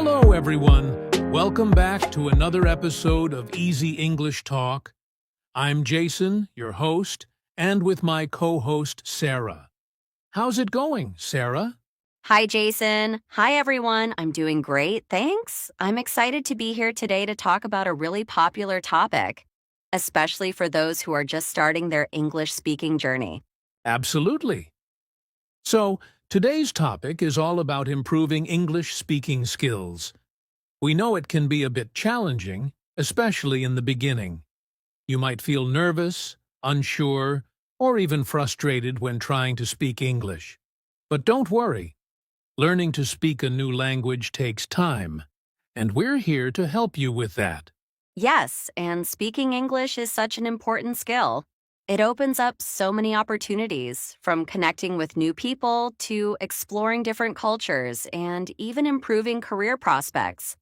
Hello, everyone. Welcome back to another episode of Easy English Talk. I'm Jason, your host, and with my co-host, Sarah. How's it going, Sarah? Hi, Jason. Hi, everyone. I'm doing great, thanks. I'm excited to be here today to talk about a really popular topic, especially for those who are just starting their English speaking journey. Absolutely. So, today's topic is all about improving English speaking skills. We know it can be a bit challenging, especially in the beginning. You might feel nervous, unsure, or even frustrated when trying to speak English. But don't worry. Learning to speak a new language takes time, and we're here to help you with that. Yes, and speaking English is such an important skill. It opens up so many opportunities, from connecting with new people to exploring different cultures and even improving career prospects.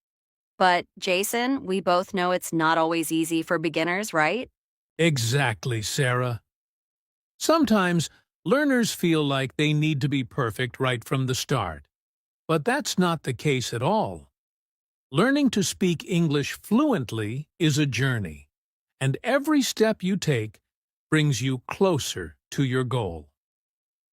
But, Jason, we both know it's not always easy for beginners, right? Exactly, Sarah. Sometimes learners feel like they need to be perfect right from the start, but that's not the case at all. Learning to speak English fluently is a journey, and every step you take brings you closer to your goal.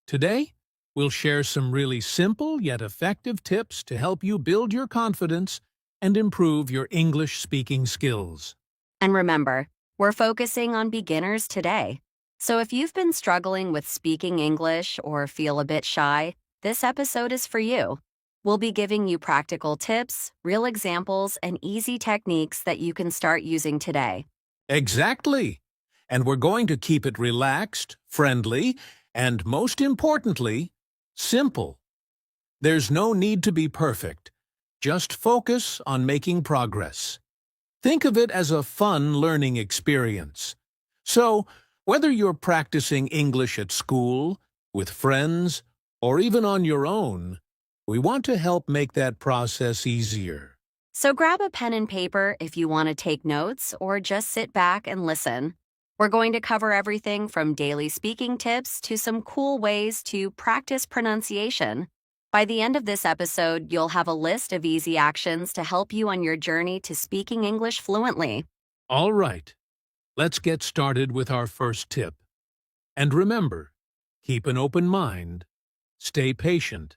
Today, we'll share some really simple yet effective tips to help you build your confidence and improve your English speaking skills. And remember, we're focusing on beginners today. So if you've been struggling with speaking English or feel a bit shy, this episode is for you. We'll be giving you practical tips, real examples, and easy techniques that you can start using today. Exactly. And we're going to keep it relaxed, friendly, and most importantly, simple. There's no need to be perfect. Just focus on making progress. Think of it as a fun learning experience. So, whether you're practicing English at school, with friends, or even on your own, we want to help make that process easier. So grab a pen and paper if you want to take notes or just sit back and listen. We're going to cover everything from daily speaking tips to some cool ways to practice pronunciation. By the end of this episode, you'll have a list of easy actions to help you on your journey to speaking English fluently. All right, let's get started with our first tip. And remember, keep an open mind, stay patient,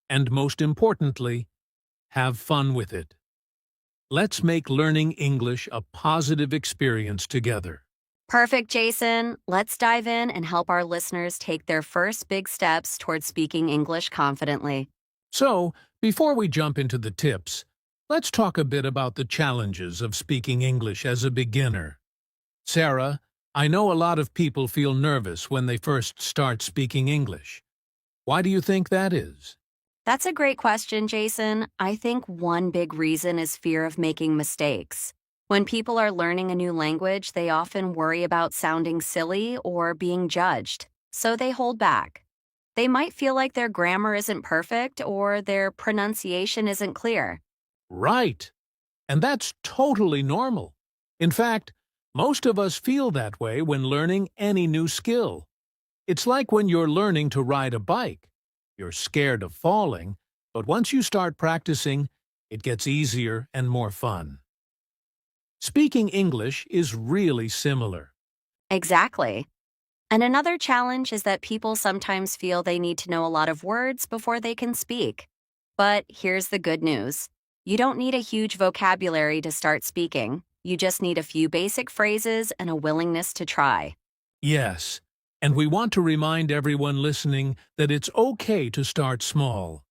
and most importantly, have fun with it. Let's make learning English a positive experience together. Perfect, Jason. Let's dive in and help our listeners take their first big steps towards speaking English confidently. So, before we jump into the tips, let's talk a bit about the challenges of speaking English as a beginner. Sarah, I know a lot of people feel nervous when they first start speaking English. Why do you think that is? That's a great question, Jason. I think one big reason is fear of making mistakes. When people are learning a new language, they often worry about sounding silly or being judged, so they hold back. They might feel like their grammar isn't perfect or their pronunciation isn't clear. Right. And that's totally normal. In fact, most of us feel that way when learning any new skill. It's like when you're learning to ride a bike. You're scared of falling, but once you start practicing, it gets easier and more fun. Speaking English is really similar. Exactly. And another challenge is that people sometimes feel they need to know a lot of words before they can speak. But here's the good news. You don't need a huge vocabulary to start speaking. You just need a few basic phrases and a willingness to try. Yes, and we want to remind everyone listening that it's okay to start small.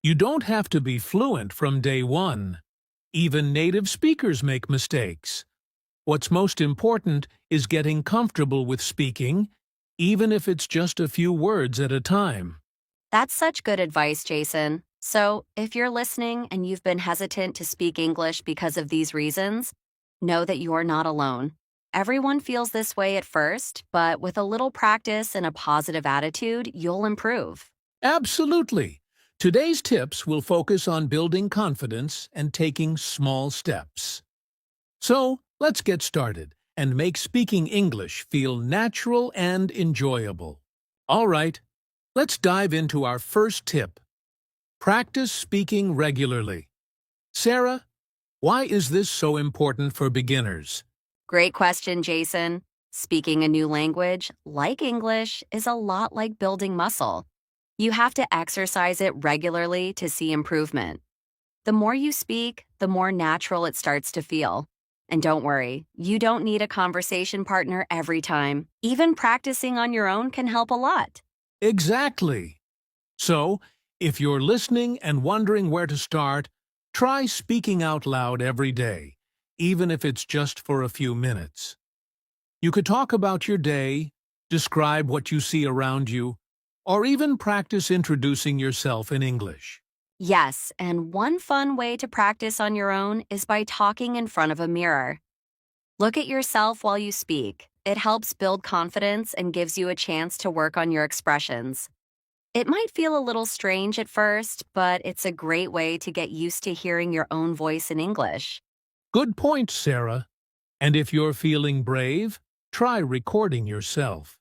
You don't have to be fluent from day one. Even native speakers make mistakes. What's most important is getting comfortable with speaking, even if it's just a few words at a time. That's such good advice, Jason. So, if you're listening and you've been hesitant to speak English because of these reasons, know that you're not alone. Everyone feels this way at first, but with a little practice and a positive attitude, you'll improve. Absolutely. Today's tips will focus on building confidence and taking small steps. So, let's get started and make speaking English feel natural and enjoyable. All right, let's dive into our first tip. Practice speaking regularly. Sarah, why is this so important for beginners? Great question, Jason. Speaking a new language, like English, is a lot like building muscle. You have to exercise it regularly to see improvement. The more you speak, the more natural it starts to feel. And don't worry, you don't need a conversation partner every time. Even practicing on your own can help a lot. Exactly. So, if you're listening and wondering where to start, try speaking out loud every day, even if it's just for a few minutes. You could talk about your day, describe what you see around you, or even practice introducing yourself in English. Yes, and one fun way to practice on your own is by talking in front of a mirror. Look at yourself while you speak. It helps build confidence and gives you a chance to work on your expressions. It might feel a little strange at first, but it's a great way to get used to hearing your own voice in English. Good point, Sarah. And if you're feeling brave, try recording yourself.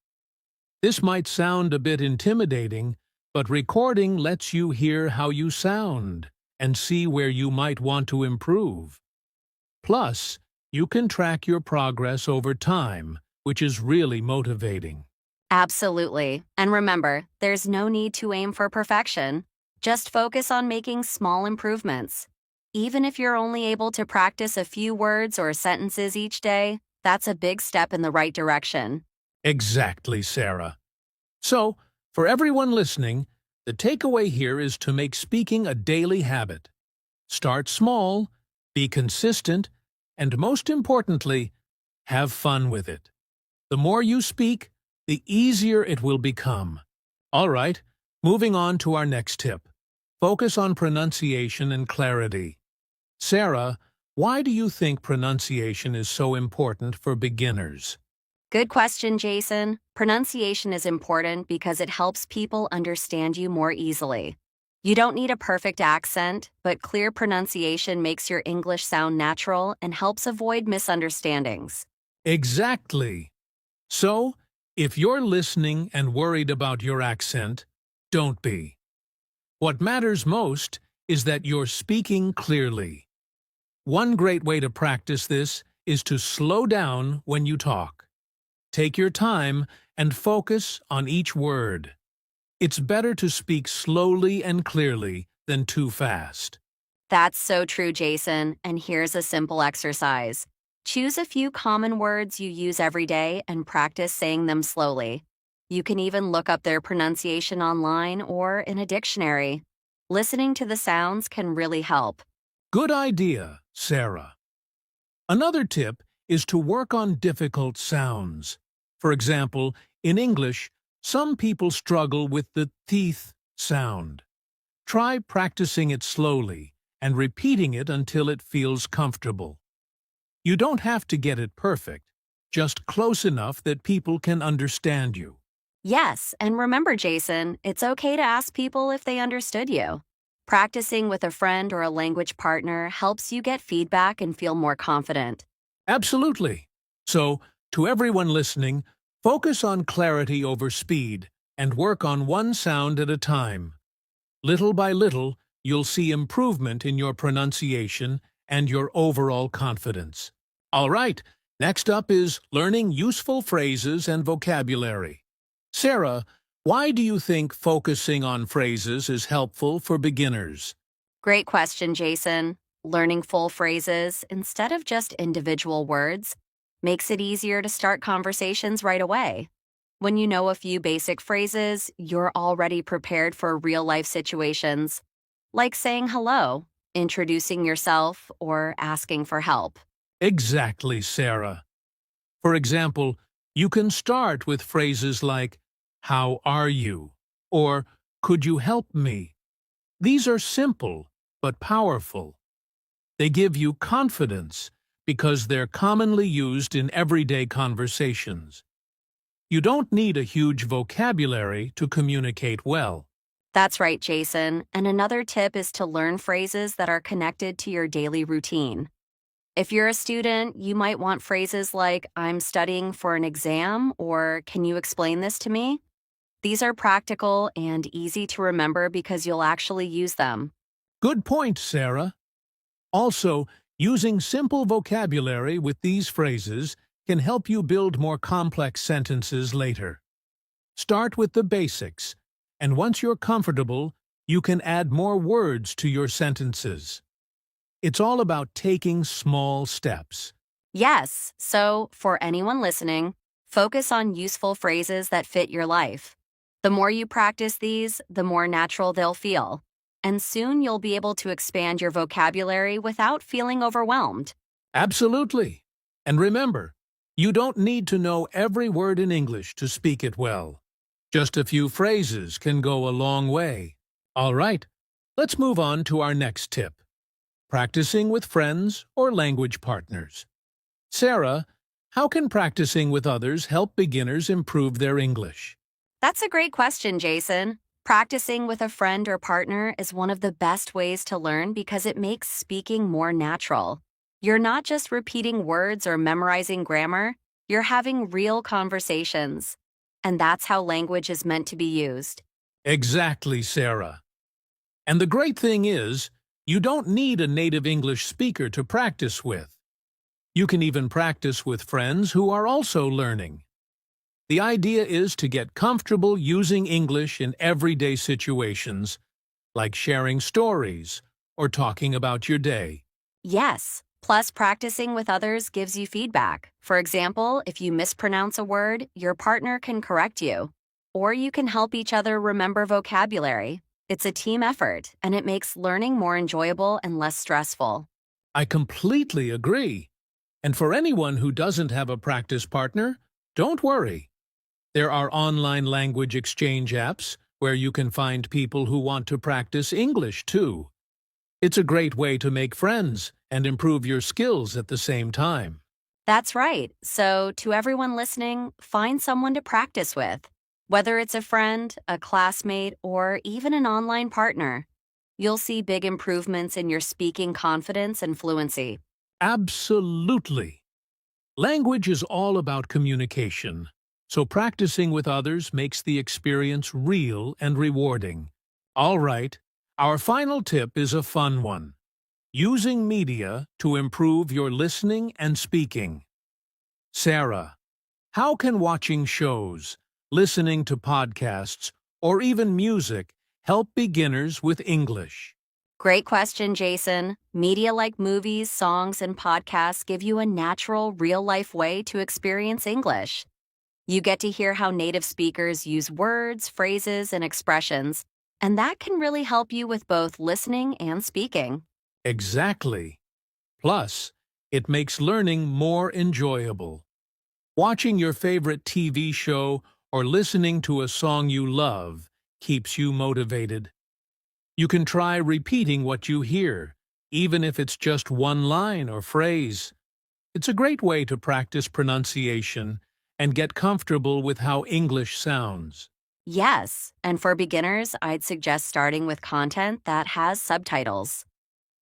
This might sound a bit intimidating, but recording lets you hear how you sound and see where you might want to improve. Plus, you can track your progress over time, which is really motivating. Absolutely. And remember, there's no need to aim for perfection. Just focus on making small improvements. Even if you're only able to practice a few words or sentences each day, that's a big step in the right direction. Exactly, Sarah. So, for everyone listening, the takeaway here is to make speaking a daily habit. Start small, be consistent, and most importantly, have fun with it. The more you speak, the easier it will become. All right, moving on to our next tip. Focus on pronunciation and clarity. Sarah, why do you think pronunciation is so important for beginners? Good question, Jason. Pronunciation is important because it helps people understand you more easily. You don't need a perfect accent, but clear pronunciation makes your English sound natural and helps avoid misunderstandings. Exactly. So, if you're listening and worried about your accent, don't be. What matters most is that you're speaking clearly. One great way to practice this is to slow down when you talk. Take your time and focus on each word. It's better to speak slowly and clearly than too fast. That's so true, Jason. And here's a simple exercise. Choose a few common words you use every day and practice saying them slowly. You can even look up their pronunciation online or in a dictionary. Listening to the sounds can really help. Good idea, Sarah. Another tip is to work on difficult sounds. For example, in English, some people struggle with the teeth sound. Try practicing it slowly and repeating it until it feels comfortable. You don't have to get it perfect, just close enough that people can understand you. Yes, and remember, Jason, it's okay to ask people if they understood you. Practicing with a friend or a language partner helps you get feedback and feel more confident. Absolutely. So, to everyone listening, focus on clarity over speed and work on one sound at a time. Little by little, you'll see improvement in your pronunciation and your overall confidence. All right, next up is learning useful phrases and vocabulary. Sarah, why do you think focusing on phrases is helpful for beginners? Great question, Jason. Learning full phrases instead of just individual words makes it easier to start conversations right away. When you know a few basic phrases, you're already prepared for real-life situations, like saying hello, introducing yourself, or asking for help. Exactly, Sarah. For example, you can start with phrases like, "How are you?" or "Could you help me?" These are simple but powerful. They give you confidence because they're commonly used in everyday conversations. You don't need a huge vocabulary to communicate well. That's right, Jason. And another tip is to learn phrases that are connected to your daily routine. If you're a student, you might want phrases like, I'm studying for an exam, or can you explain this to me? These are practical and easy to remember because you'll actually use them. Good point, Sarah. Also, using simple vocabulary with these phrases can help you build more complex sentences later. Start with the basics, and once you're comfortable, you can add more words to your sentences. It's all about taking small steps. Yes, so for anyone listening, focus on useful phrases that fit your life. The more you practice these, the more natural they'll feel. And soon you'll be able to expand your vocabulary without feeling overwhelmed. Absolutely. And remember, you don't need to know every word in English to speak it well. Just a few phrases can go a long way. All right, let's move on to our next tip: practicing with friends or language partners. Sarah, how can practicing with others help beginners improve their English? That's a great question, Jason. Practicing with a friend or partner is one of the best ways to learn because it makes speaking more natural. You're not just repeating words or memorizing grammar, you're having real conversations. And that's how language is meant to be used. Exactly, Sarah. And the great thing is, you don't need a native English speaker to practice with. You can even practice with friends who are also learning. The idea is to get comfortable using English in everyday situations, like sharing stories or talking about your day. Yes. Plus, practicing with others gives you feedback. For example, if you mispronounce a word, your partner can correct you. Or you can help each other remember vocabulary. It's a team effort, and it makes learning more enjoyable and less stressful. I completely agree. And for anyone who doesn't have a practice partner, don't worry. There are online language exchange apps where you can find people who want to practice English too. It's a great way to make friends and improve your skills at the same time. That's right. So, to everyone listening, find someone to practice with. Whether it's a friend, a classmate, or even an online partner, you'll see big improvements in your speaking confidence and fluency. Absolutely. Language is all about communication, so practicing with others makes the experience real and rewarding. All right, our final tip is a fun one: using media to improve your listening and speaking. Sarah, how can watching shows, listening to podcasts, or even music help beginners with English? Great question, Jason. Media like movies, songs, and podcasts give you a natural, real life way to experience English. You get to hear how native speakers use words, phrases, and expressions, and that can really help you with both listening and speaking. Exactly. Plus, it makes learning more enjoyable. Watching your favorite TV show or listening to a song you love keeps you motivated. You can try repeating what you hear, even if it's just one line or phrase. It's a great way to practice pronunciation and get comfortable with how English sounds. Yes, and for beginners, I'd suggest starting with content that has subtitles.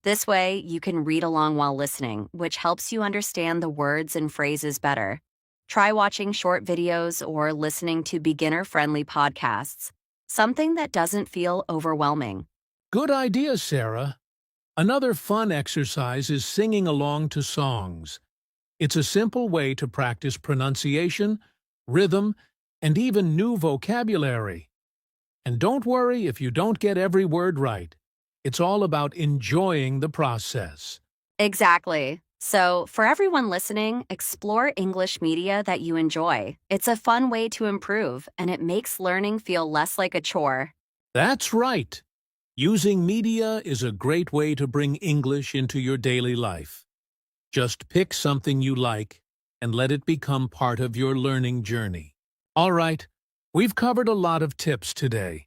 This way, you can read along while listening, which helps you understand the words and phrases better. Try watching short videos or listening to beginner-friendly podcasts, something that doesn't feel overwhelming. Good idea, Sarah. Another fun exercise is singing along to songs. It's a simple way to practice pronunciation, rhythm, and even new vocabulary. And don't worry if you don't get every word right. It's all about enjoying the process. Exactly. So, for everyone listening, explore English media that you enjoy. It's a fun way to improve, and it makes learning feel less like a chore. That's right. Using media is a great way to bring English into your daily life. Just pick something you like and let it become part of your learning journey. All right, we've covered a lot of tips today.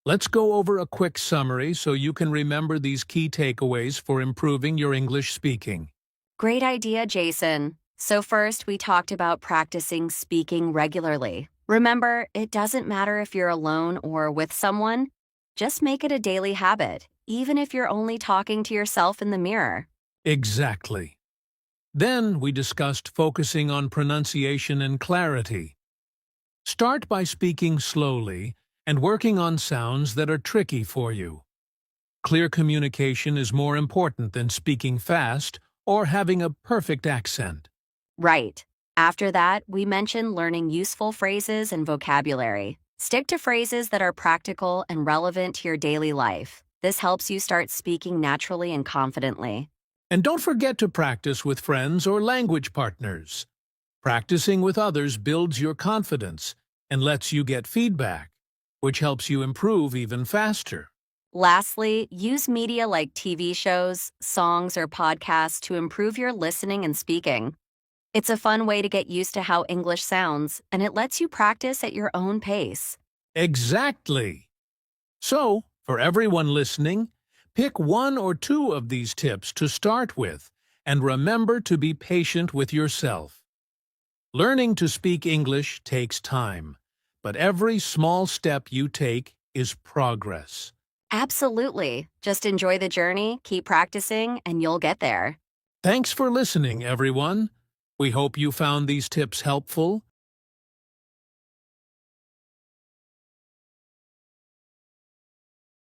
Let's go over a quick summary so you can remember these key takeaways for improving your English speaking. Great idea, Jason. So, first, we talked about practicing speaking regularly. Remember, it doesn't matter if you're alone or with someone, just make it a daily habit, even if you're only talking to yourself in the mirror. Exactly. Then we discussed focusing on pronunciation and clarity. Start by speaking slowly and working on sounds that are tricky for you. Clear communication is more important than speaking fast or having a perfect accent. Right. After that, we mentioned learning useful phrases and vocabulary. Stick to phrases that are practical and relevant to your daily life. This helps you start speaking naturally and confidently. And don't forget to practice with friends or language partners. Practicing with others builds your confidence and lets you get feedback, which helps you improve even faster. Lastly, use media like TV shows, songs, or podcasts to improve your listening and speaking. It's a fun way to get used to how English sounds, and it lets you practice at your own pace. Exactly. So, for everyone listening, pick one or two of these tips to start with, and remember to be patient with yourself. Learning to speak English takes time, but every small step you take is progress. Absolutely. Just enjoy the journey, keep practicing, and you'll get there. Thanks for listening, everyone. We hope you found these tips helpful